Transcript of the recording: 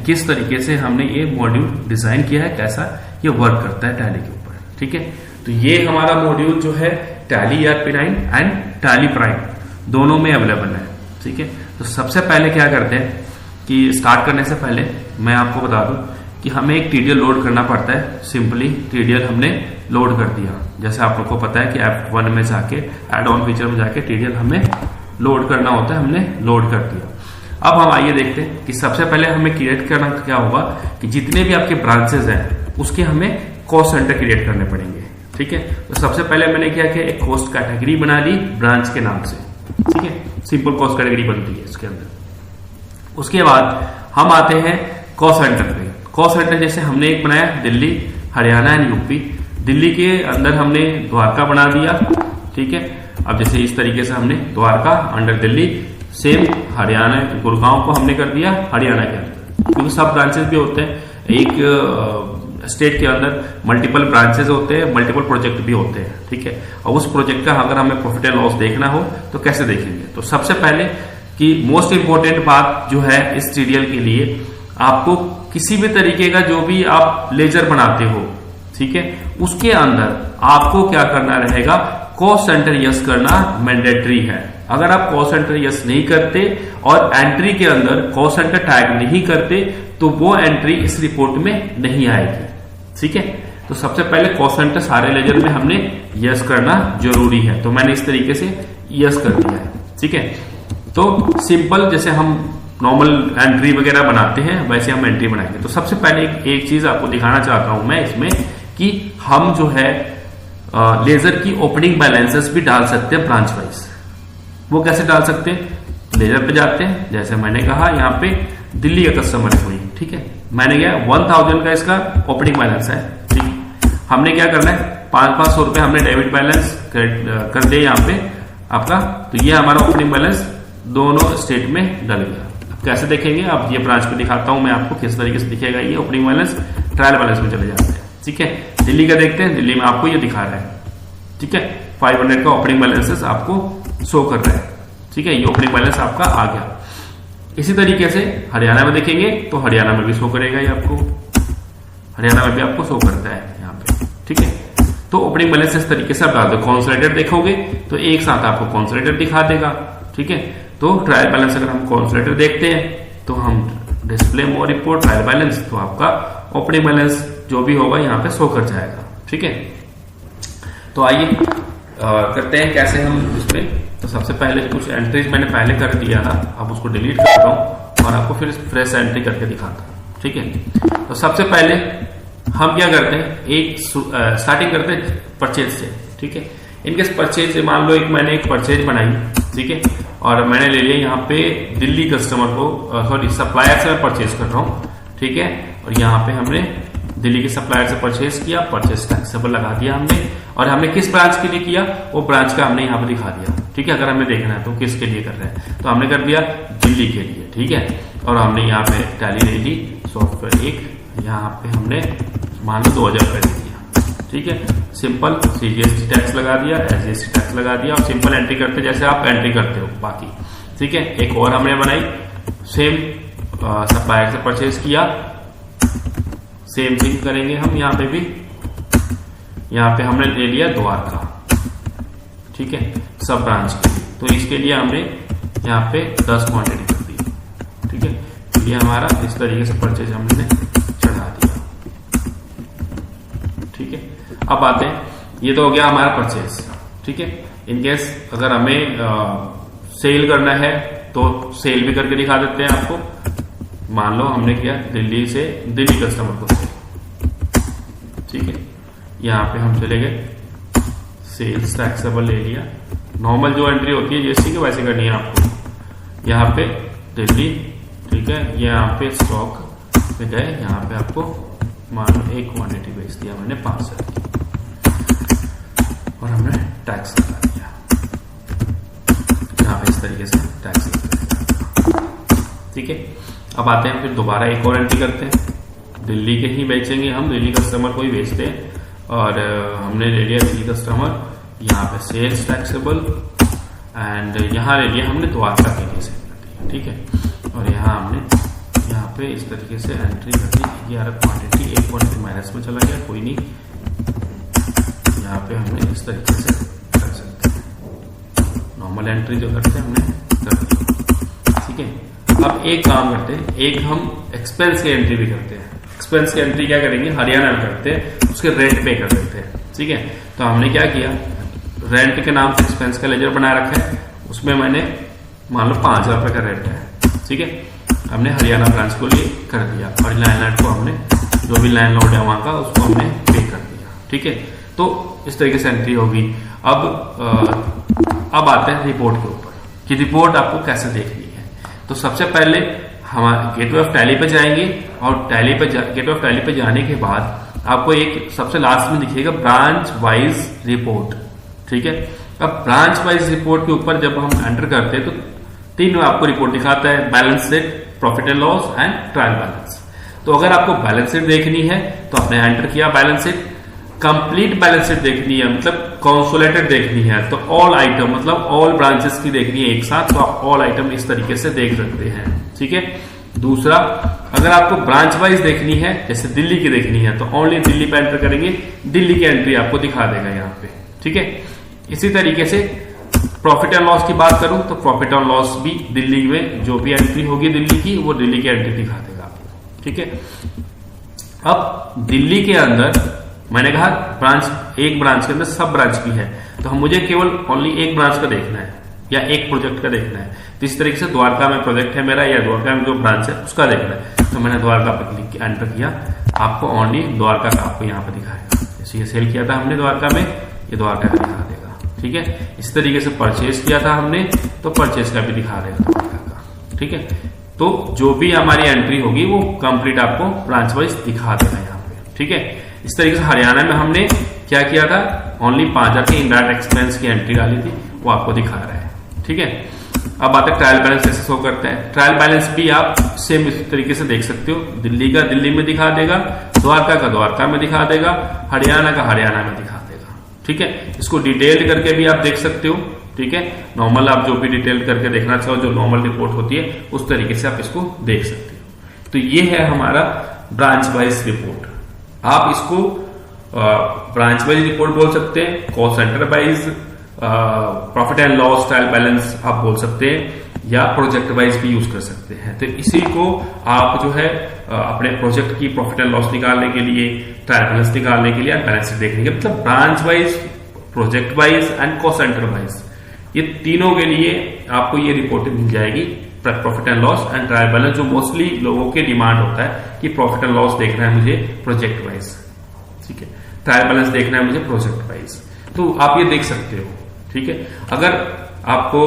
किस तरीके से हमने ये मॉड्यूल डिजाइन किया है, कैसा ये वर्क करता है टैली के ऊपर। ठीक है, तो ये हमारा मॉड्यूल जो है tally ERP9 and tally prime दोनों में अवेलेबल है। ठीक है, तो सबसे पहले क्या करते हैं कि स्टार्ट करने से पहले मैं आपको बता दूं कि हमें एक TDL लोड करना पड़ता है। सिंपली TDL हमने लोड कर दिया, जैसे आप लोग को पता है कि F1 में जाके एड ऑन फीचर में जाके TDL हमें लोड करना होता है, हमने लोड कर दिया। अब हम आइए देखते हैं कि सबसे पहले हमें क्रिएट करना क्या होगा कि जितने भी आपके ब्रांचेस हैं उसके हमें कॉस्ट सेंटर क्रिएट करने पड़ेंगे। ठीक है, तो सबसे पहले मैंने क्या किया, एक कॉस्ट कैटेगरी बना ली ब्रांच के नाम से। ठीक है, सिंपल कॉस्ट कैटेगरी बनती है इसके अंदर। उसके बाद हम आते हैं कॉस्ट सेंटर पे। कॉस्ट सेंटर जैसे हमने एक बनाया दिल्ली, हरियाणा एंड यूपी। दिल्ली के अंदर हमने द्वारका बना दिया। ठीक है, अब जैसे इस तरीके से हमने द्वारका अंडर दिल्ली, सेम हरियाणा गुड़गांव को हमने कर दिया हरियाणा के अंदर, क्योंकि सब ब्रांचेस भी होते हैं। एक स्टेट के अंदर मल्टीपल ब्रांचेस होते हैं, मल्टीपल प्रोजेक्ट भी होते हैं। ठीक है, और उस प्रोजेक्ट का अगर हमें प्रॉफिट एंड लॉस देखना हो तो कैसे देखेंगे, तो सबसे पहले कि मोस्ट इंपॉर्टेंट बात जो है इस TDL के लिए, आपको किसी भी तरीके का जो भी आप लेजर बनाते हो, ठीक है, उसके अंदर आपको क्या करना रहेगा, कॉस्ट सेंटर यस करना मैंडेटरी है। अगर आप कॉस्ट सेंटर यस नहीं करते और एंट्री के अंदर कॉस्ट सेंटर टैग नहीं करते तो वो एंट्री इस रिपोर्ट में नहीं आएगी। ठीक है, तो सबसे पहले कॉस्ट सेंटर सारे लेजर में हमने यस करना जरूरी है, तो मैंने इस तरीके से यस कर दिया है। ठीक है, तो सिंपल जैसे हम नॉर्मल एंट्री वगैरह बनाते हैं वैसे हम एंट्री बनाएंगे। तो सबसे पहले एक चीज आपको दिखाना चाहता हूं मैं इसमें कि हम जो है लेजर की ओपनिंग बैलेंसेस भी डाल सकते हैं ब्रांच वाइज। वो कैसे डाल सकते हैं, लेजर पे जाते हैं, जैसे मैंने कहा यहाँ पे दिल्ली का कस्टमर है कोई। ठीक है, मैंने क्या 1000 का इसका ओपनिंग बैलेंस है। ठीक है, हमने क्या करना है 500 रुपए हमने डेबिट बैलेंस कर दिया यहाँ पे आपका, तो ये हमारा ओपनिंग बैलेंस दोनों स्टेट में डल गया। कैसे देखेंगे, अब ये ब्रांच पे दिखाता हूं मैं आपको किस तरीके से दिखेगा ये ओपनिंग बैलेंस। ट्रायल बैलेंस में चले जाते हैं। ठीक है, दिल्ली का देखते हैं, दिल्ली में आपको ये दिखा रहा है। ठीक है, 500 का ओपनिंग बैलेंस आपको शो कर रहा है। ठीक है, ये ओपनिंग बैलेंस आपका आ गया। इसी तरीके से हरियाणा में देखेंगे तो हरियाणा में भी शो करेगा ये आपको, हरियाणा में भी आपको शो करता है यहाँ पे। ठीक है, तो ओपनिंग बैलेंस इस तरीके से आप डाल दो। कॉन्सोलिडेटेड देखोगे तो एक साथ आपको कॉन्सोलिडेटेड दिखा देगा। ठीक है, तो ट्रायल बैलेंस अगर हम कॉन्सोलिडेटेड देखते हैं तो हम डिस्प्ले मोर रिपोर्ट ट्रायल बैलेंस, तो आपका ओपनिंग बैलेंस जो भी होगा यहाँ पे शो कर जाएगा। ठीक है, तो आइए करते हैं कैसे हम इसमें। तो सबसे पहले कुछ एंट्रीज मैंने पहले कर दिया था, अब उसको डिलीट करता हूं और आपको फिर फ्रेश एंट्री करके दिखाता हूं। ठीक है, तो सबसे पहले हम क्या करते हैं, एक स्टार्टिंग करते हैं परचेज से। ठीक है, इनके परचेज मान लो मैंने एक परचेज बनाई। ठीक है, और मैंने ले लिया यहाँ पे दिल्ली कस्टमर को, सॉरी सप्लायर से मैं परचेज कर रहा हूँ। ठीक है, और यहाँ पे हमने दिल्ली के सप्लायर से परचेज किया, परचेज टैक्सेबल लगा दिया हमने, और हमने किस ब्रांच के लिए किया वो ब्रांच का हमने यहाँ पे दिखा दिया। ठीक है, अगर हमें देखना है तो किसके लिए कर रहे हैं, तो हमने कर दिया दिल्ली के लिए। ठीक है, और हमने यहाँ पे टैली ले ली सॉफ्टवेयर एक, यहाँ पे हमने मान लो 2000 रुपये दे दिया। ठीक है, सिंपल CGST टैक्स लगा दिया, SGST टैक्स लगा दिया, और सिंपल एंट्री करते जैसे आप एंट्री करते हो बाकी। ठीक है, एक और हमने बनाई, सेम सप्लायर से परचेज किया, सेम थिंग करेंगे हम यहाँ पे भी। यहाँ पे हमने ले लिया द्वारका। ठीक है, सब ब्रांच के लिए, तो इसके लिए हमने यहाँ पे 10 क्वांटिटी कर दी। ठीक है, तो ये हमारा इस तरीके से परचेज हमने चढ़ा दिया। ठीक है, अब आते हैं, ये तो हो गया हमारा परचेज। ठीक है, इनकेस अगर हमें सेल करना है तो सेल भी करके दिखा देते हैं आपको। मान लो हमने किया दिल्ली से दिल्ली कस्टमर को सेल। ठीक है, यहाँ पे हम चले गए, सेल्स टैक्सेबल ले लिया। नॉर्मल जो एंट्री होती है जैसी कि वैसे करनी है आपको। यहाँ पे दिल्ली, ठीक है, यहाँ पे स्टॉक पे गए, यहाँ पे आपको मान लो एक क्वांटिटी बेच दिया मैंने 500 की, और हमने टैक्स लगा दिया। यहाँ पे इस तरीके से टैक्स लगा दिया। ठीक है, अब आते हैं फिर दोबारा एक और एंट्री करते हैं। दिल्ली के ही बेचेंगे हम, दिल्ली कस्टमर को ही बेचते हैं, और हमने ले लिया दिल्ली कस्टमर, यहाँ पे सेल्स टैक्सेबल, एंड यहाँ ले लिया हमने द्वारका के लिए सेल कर दिया। ठीक है, और यहाँ हमने यहाँ पे इस तरीके से एंट्री कर दी। 11 क्वांटिटी 1 क्वांटिटी माइनस में चला गया, कोई नहीं, यहाँ पे हमने इस तरीके से कर सकते हैं, नॉर्मल एंट्री जो करते हैं हमने कर दी। ठीक है, अब एक काम करते हैं, एक हम एक्सपेंस की एंट्री भी करते हैं। एक्सपेंस की एंट्री क्या करेंगे, हरियाणा में करते हैं, उसके रेंट पे कर देते हैं। ठीक है, तो हमने क्या किया, रेंट के नाम से एक्सपेंस का लेजर बना रखा है, उसमें मैंने मान लो 5,000 रुपए का रेंट है। ठीक है, हमने हरियाणा ब्रांच को लिए कर दिया और लैंडलॉर्ड को हमने, जो भी लैंडलॉर्ड है वहां का, उसको हमने पे कर दिया। ठीक है, तो इस तरीके से एंट्री होगी। अब आते हैं रिपोर्ट के ऊपर कि रिपोर्ट आपको कैसे देखनी है। तो सबसे पहले हम गेटवे ऑफ टैली पे जाएंगे और गेटवे ऑफ टैली पे जाने के बाद आपको एक सबसे लास्ट में दिखेगा ब्रांच वाइज रिपोर्ट। ठीक है, अब ब्रांच वाइज रिपोर्ट के ऊपर जब हम एंटर करते हैं तो 3 आपको रिपोर्ट दिखाता है, balance sheet, profit and loss and trial balance. तो अगर आपको बैलेंस शीट देखनी है तो आपने एंटर किया balance sheet. Complete balance sheet देखनी है, मतलब कंसोलिडेटेड देखनी है, तो ऑल आइटम मतलब ऑल ब्रांचेस की देखनी है एक साथ, तो आप ऑल आइटम इस तरीके से देख सकते हैं। ठीक है, दूसरा अगर आपको ब्रांच वाइज देखनी है, जैसे दिल्ली की देखनी है, तो ओनली दिल्ली पे एंटर करेंगे, दिल्ली की एंट्री आपको दिखा देगा यहाँ पे। ठीक है, इसी तरीके से प्रॉफिट एंड लॉस की बात करूं तो प्रॉफिट एंड लॉस भी दिल्ली में जो भी एंट्री होगी दिल्ली की, वो दिल्ली की एंट्री दिखा देगा आपको। ठीक है, अब दिल्ली के अंदर मैंने कहा एक ब्रांच के अंदर सब ब्रांच भी है, तो मुझे केवल ओनली एक ब्रांच का देखना है या एक प्रोजेक्ट का देखना है। तो इस तरीके से द्वारका में प्रोजेक्ट है मेरा या द्वारका में जो ब्रांच है उसका देखना है, तो मैंने द्वारका पर क्लिक किया, एंटर किया, आपको ओनली द्वारका का आपको यहाँ पे दिखाएगा। जैसे ये सेल किया था हमने द्वारका में, ये द्वारका का दिखा देगा। ठीक है, इस तरीके से परचेज किया था हमने, तो परचेज का भी दिखा देगा द्वारका का। ठीक है, तो जो भी हमारी एंट्री होगी वो कंप्लीट आपको ब्रांच वाइज दिखा देगा यहाँ पे। ठीक है, इस तरीके से हरियाणा में हमने क्या किया था, ओनली 5,000 की इनडायरेक्ट एक्सपेंस की एंट्री डाली थी, वो आपको दिखा रहा है। ठीक है, अब आता है ट्रायल बैलेंस कैसे शो करते हैं। ट्रायल बैलेंस भी आप सेम इस तरीके से देख सकते हो, दिल्ली का दिल्ली में दिखा देगा, द्वारका का द्वारका में दिखा देगा, हरियाणा का हरियाणा में दिखा देगा। ठीक है, इसको डिटेल्ड करके भी आप देख सकते हो। ठीक है, नॉर्मल आप जो भी डिटेल करके देखना चाहो, जो नॉर्मल रिपोर्ट होती है उस तरीके से आप इसको देख सकते हो। तो ये है हमारा ब्रांच वाइज रिपोर्ट। आप इसको ब्रांच वाइज रिपोर्ट बोल सकते हैं, cost centre wise profit and loss trial balance आप बोल सकते हैं, या प्रोजेक्ट वाइज भी यूज कर सकते हैं। तो इसी को आप जो है अपने प्रोजेक्ट की प्रॉफिट एंड लॉस निकालने के लिए, ट्रायल बैलेंस निकालने के लिए, बैलेंस शीट देखने के, मतलब branch wise, project wise and cost centre wise, ये तीनों के लिए आपको ये रिपोर्ट मिल जाएगी, profit and loss and trial balance. जो मोस्टली लोगों के डिमांड होता है कि प्रॉफिट एंड लॉस देखना है मुझे प्रोजेक्ट वाइज, ठीक है, ट्रायल बैलेंस देखना है मुझे प्रोजेक्ट वाइज, तो आप ये देख सकते हो। ठीक है, अगर आपको